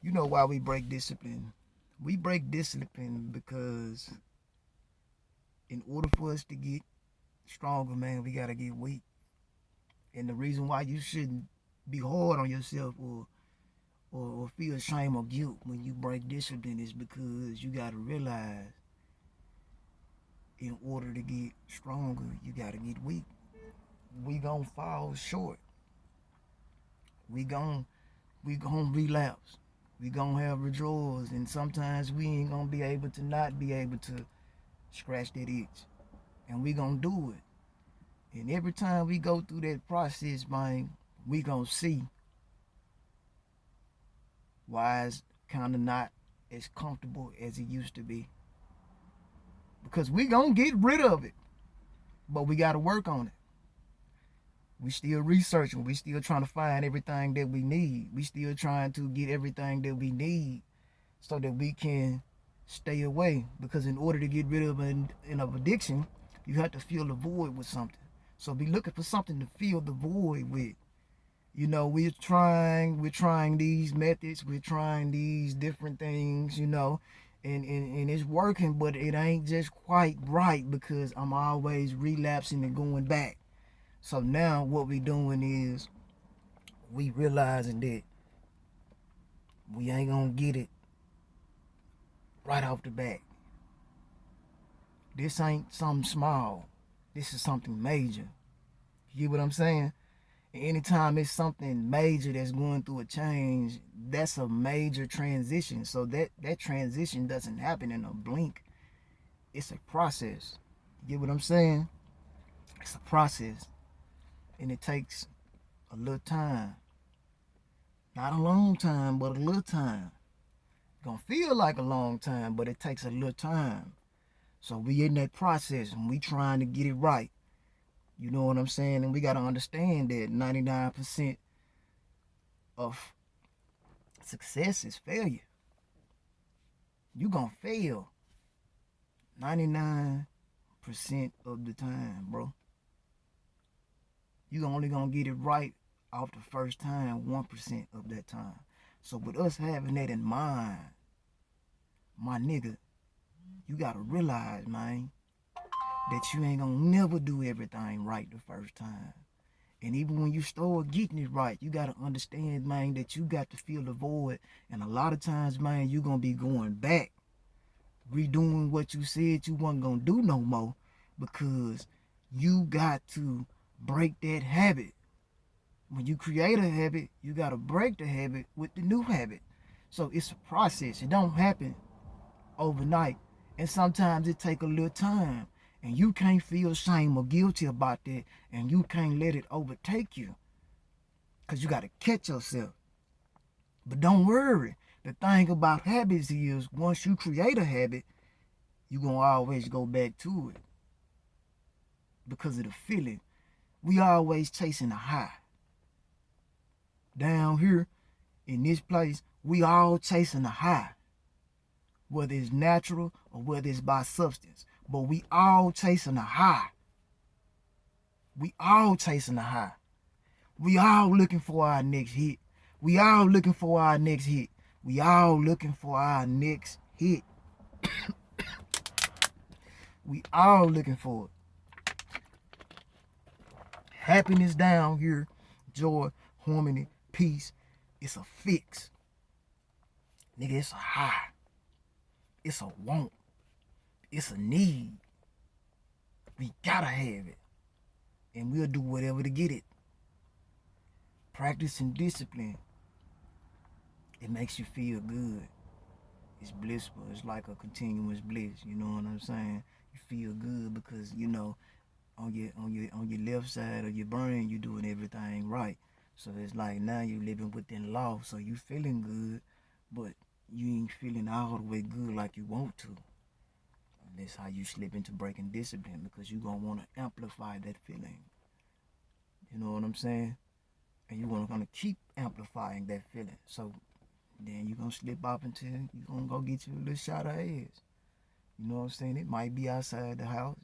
You know why we break discipline? We break discipline because in order for us to get stronger, man, we gotta get weak. And the reason why you shouldn't be hard on yourself or feel shame or guilt when you break discipline is because you gotta realize in order to get stronger, you gotta get weak. We gonna fall short. We gon' we gonna relapse. We gonna have withdrawals, and sometimes we ain't gonna be able to not be able to scratch that itch, and we gonna do it. And every time we go through that process, man, we gonna see why it's kind of not as comfortable as it used to be. Because we gonna get rid of it, but we gotta work on it. We still researching. We still trying to find everything that we need. We still trying to get everything that we need so that we can stay away. Because in order to get rid of an of addiction, you have to fill the void with something. So be looking for something to fill the void with. You know, we're trying these methods, we're trying these different things, and it's working, but it ain't just quite right because I'm always relapsing and going back. So now what we doing is we realizing that we ain't gonna get it right off the bat. This ain't something small. This is something major. You get what I'm saying? And anytime it's something major that's going through a change, that's a major transition. So that transition doesn't happen in a blink. It's a process. You get what I'm saying? It's a process. And it takes a little time. Not a long time, but a little time. It's gonna feel like a long time, but it takes a little time. So we in that process and we trying to get it right. You know what I'm saying? And we gotta understand that 99% of success is failure. You gonna fail 99% of the time, bro. You only gonna get it right off the first time 1% of that time. So with us having that in mind, my nigga, you gotta realize, man, that you ain't gonna never do everything right the first time. And even when you start getting it right, you gotta understand, man, that you got to fill the void. And a lot of times, man, you gonna be going back, redoing what you said you wasn't gonna do no more because you got to break that habit. When you create a habit, you gotta break the habit with the new habit. So it's a process. It don't happen overnight. And sometimes it take a little time. And you can't feel shame or guilty about that. And you can't let it overtake you. Because you got to catch yourself. But don't worry. The thing about habits is once you create a habit, you're going to always go back to it. Because of the feeling. We always chasing a high. Down here in this place, we all chasing a high. Whether it's natural or whether it's by substance. But we all chasing a high. We all chasing a high. We all looking for our next hit. We all looking for our next hit. We all looking for our next hit. We all looking for it. Happiness down here, joy, harmony, peace. It's a fix. Nigga, it's a high. It's a want. It's a need. We gotta have it. And we'll do whatever to get it. Practice and discipline. It makes you feel good. It's blissful. It's like a continuous bliss. You know what I'm saying? You feel good because on your left side of your brain you doing everything right. So it's like now you living within law. So you feeling good, but you ain't feeling all the way good like you want to. And that's how you slip into breaking discipline because you gonna want to amplify that feeling. You know what I'm saying? And you're gonna keep amplifying that feeling. So then you're gonna slip off until you're gonna go get you a little shot of ass. You know what I'm saying? It might be outside the house.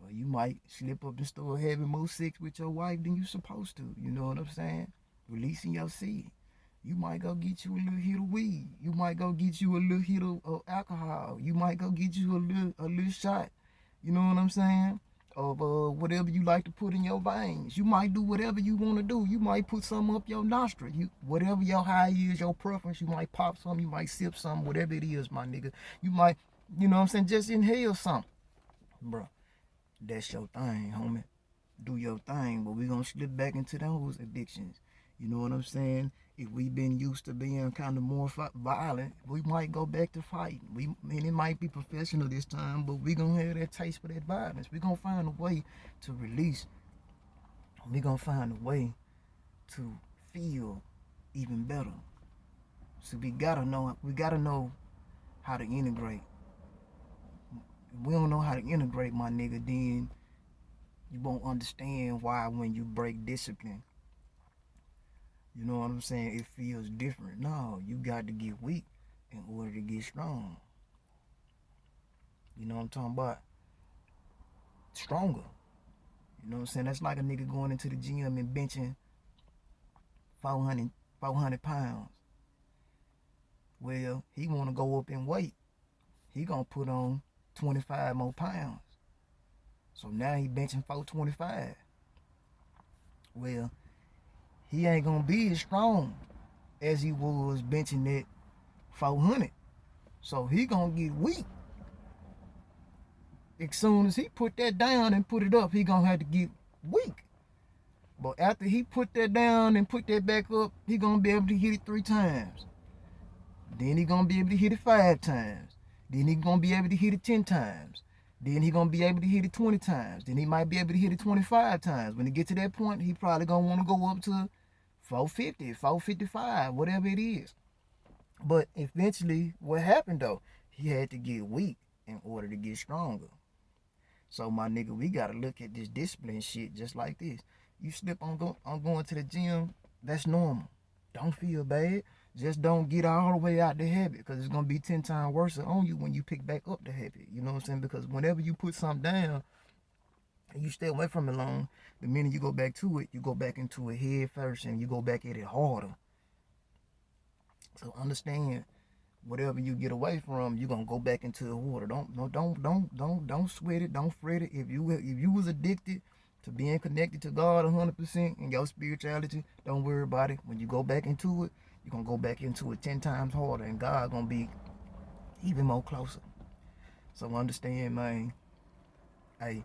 Or you might slip up and start having more sex with your wife than you supposed to. You know what I'm saying? Releasing your seed. You might go get you a little hit of weed. You might go get you a little hit of alcohol. You might go get you a little shot. You know what I'm saying? Of whatever you like to put in your veins. You might do whatever you want to do. You might put something up your nostril. You whatever your high is, your preference. You might pop some. You might sip some. Whatever it is, my nigga. You might, you know what I'm saying, just inhale something, bro. That's your thing, homie. Do your thing, but we gonna slip back into those addictions. You know what I'm saying? If we been used to being kind of more violent, we might go back to fighting. It might be professional this time, but we gonna have that taste for that violence. We gonna find a way to release. We gonna find a way to feel even better. So we gotta know how to integrate. If we don't know how to integrate, my nigga, then you won't understand why when you break discipline, you know what I'm saying, it feels different. No, you got to get weak in order to get strong. You know what I'm talking about? Stronger. You know what I'm saying? That's like a nigga going into the gym and benching 400 pounds. Well, he want to go up in weight. He going to put on 25 more pounds. So now he benching 425. Well, he ain't going to be as strong as he was benching that 400. So he going to get weak. As soon as he put that down and put it up, he going to have to get weak. But after he put that down and put that back up, he going to be able to hit it 3 times. Then he going to be able to hit it 5 times. Then he going to be able to hit it 10 times. Then he going to be able to hit it 20 times. Then he might be able to hit it 25 times. When he get to that point, he probably going to want to go up to 450, 455, whatever it is. But eventually, what happened though? He had to get weak in order to get stronger. So my nigga, we gotta look at this discipline shit just like this. You slip on going to the gym, that's normal. Don't feel bad. Just don't get all the way out the habit, because it's gonna be 10 times worse on you when you pick back up the habit. You know what I'm saying? Because whenever you put something down and you stay away from it long, the minute you go back to it, you go back into it head first and you go back at it harder. So understand, whatever you get away from, you're gonna go back into the water. Don't sweat it, don't fret it. If you was addicted to being connected to God 100% in your spirituality, don't worry about it. When you go back into it, you're gonna go back into it 10 times harder, and God gonna be even more closer. So understand, man. Hey,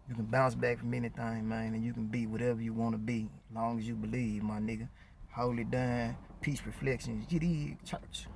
you can bounce back from anything, man, and you can be whatever you want to be, as long as you believe, my nigga. Hold it down. Peace reflections. You dig, church.